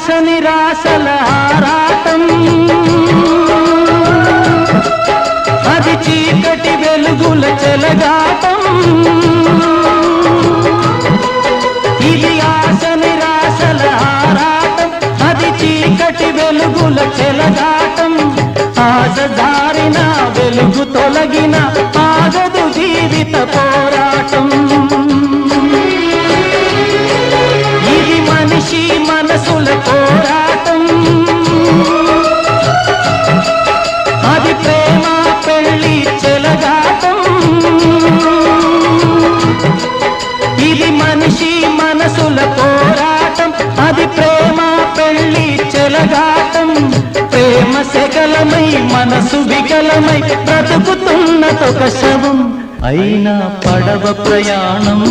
ఆశ నిరాశల ఆరాటం, అది చీకటి వెలుగుల చెలగాటం. ఇది ఆశ నిరాశల ఆరాటం, అది చీకటి వెలుగుల చెలగాటం. ఆశ జారిన వెలుగు తొలగిన ఆగదు జీవిత పోరాటం. ఇది మనిషి మనసుల పోరాటం, అది ప్రేమ పెళ్లి చెలగాటం. ఇది మనిషి మనసుల పోరాటం, అది ప్రేమ పెళ్లి చెలగాటం. ప్రేమ శకలమై మనసు వికలమై బ్రతుకుతున్నదొక శవం, అయినా పడవ ప్రయాణం.